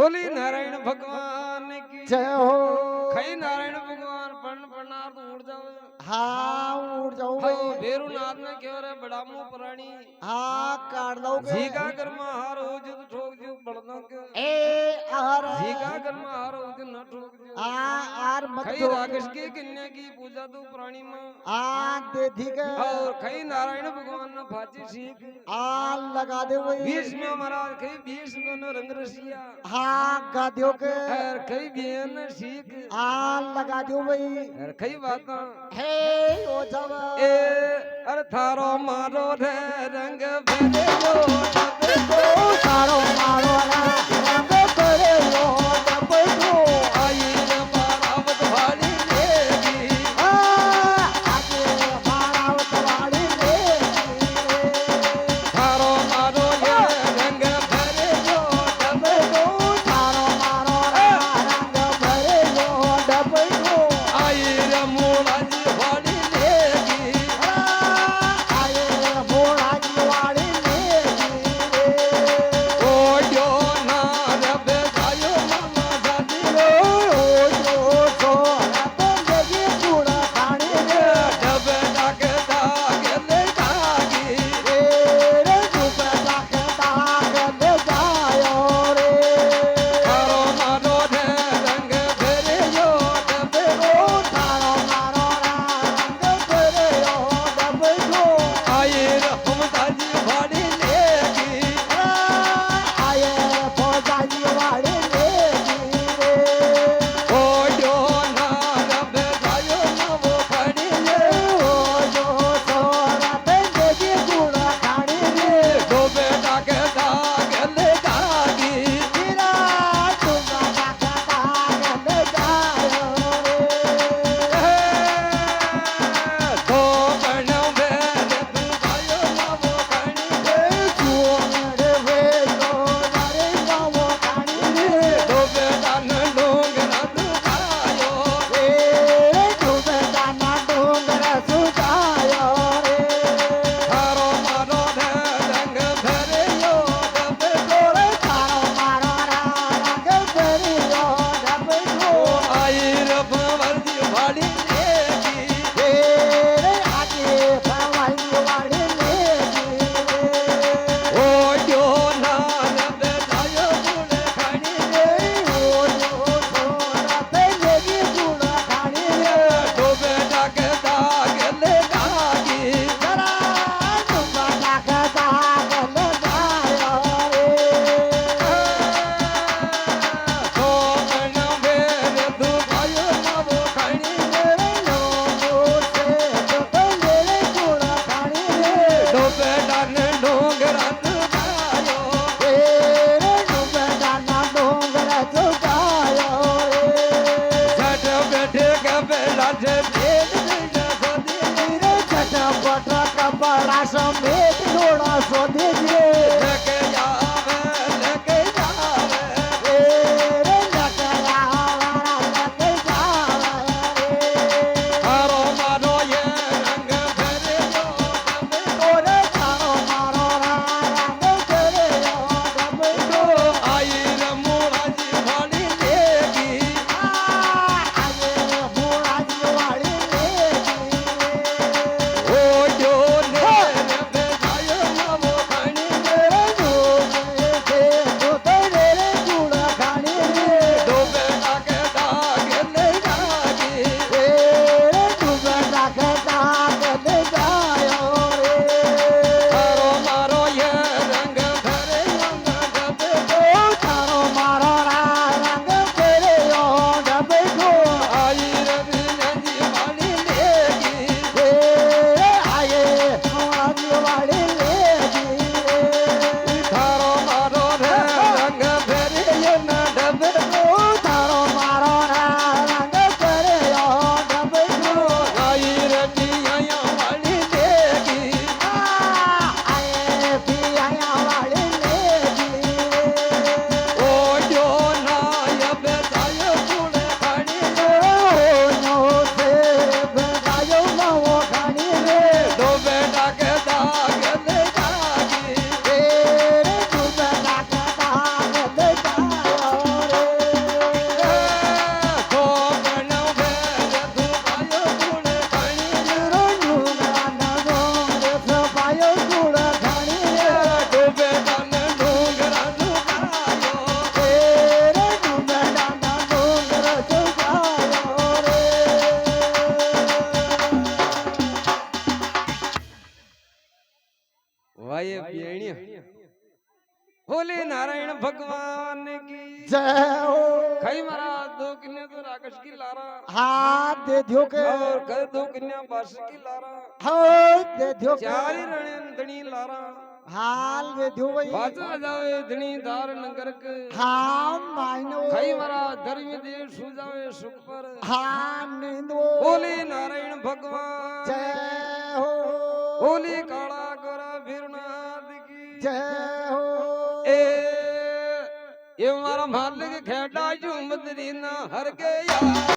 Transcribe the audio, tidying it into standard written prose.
बोली नारायण भगवान की जय हो। खई नारायण भगवान पढ़नार तो उड़ जाओ। हाँ उड़ जाओ हाय भाई। बेरू नाथ ने क्यों रे बड़ा मुंह प्राणी हाँ काट दोगे। झीका कर हार हो जो ठोक जो बड़ना के ए आर झीका कर हार हो जो न ठोक जो आर मत खई ठोक। राकेश की कन्या की पूजा तो प्राणी मां दे दी के और खई नारायण भगवान ने फाची सीख लगा दे वही। बीस में महाराज खई 20 को न रंग रसिया हाँ गा दियो के और खई बियन सीख लगा दियो वही। और खई बात हे ओ जब ए अरे थारो मारो रे रंग भरे लो ओ तारो मारो रंग करे लो जब तो आई रे बारावत वाली लेगी आगे बारावत वाली लेगी। थारो मारो ये रंग भरे लो डब तो तारो मारो रंग भरे लो डब तो आई रे मूलाजी वाली लेगी आए मोड़ा की वाली लेगी। ओ जो ना रबे जायो मामा जादी लो डबे डाके दागे ले जागी थारो मारो रे रंग भरे लो डबे आई रे हमदाजी वाली लेगी ओ जो ना रबे जायो मामो खड़ी ले डोबे डाके दागे ले जागी तो बनो मेरे बुझायो मामो खड़ी ले डोबे डान लोग ना दुखायो थारो मारो रे रंग भरे लो डबे आई रे भंवरजी वाली लेगी ओ जो ना रबे जायो मुड़े खड़ी ले डोबे डाके दागे ले जागी तो बनो मेरे बुझायो मामो खड़ी ले डोबे डान डोंगरा दुखायो झट बैठे के बेला से भेद भेजा सोदी कपड़ा समेत जोड़ा सो दीजिए लेके जावे लेके जावे थारो मारो ये रंग भरे लो डबे आई रे मूलाजी वाली लेगी ओ जो ने रबे जायो मामो खड़ी ले वाये बेणिया बोले नारायण भगवान की जय हो खाई महाराज दो कन्या तो राकेश की लारा हाथ दे दियो के और कर दो कन्या बास की लारा हाथ दे दियो के चारी रणधणी लारा हाल दे दियो भाई बाजा जावे धणी दार नगर के हाँ मायनो खाई महाराज धर्मी देव सुजावे सुख पर हाँ नींदो बोले नारायण भगवान जय हो बोले काला गोरा भीरनाथ की जय हो ये हमारा मालिक खेड़ा झूमदरी ना हर गया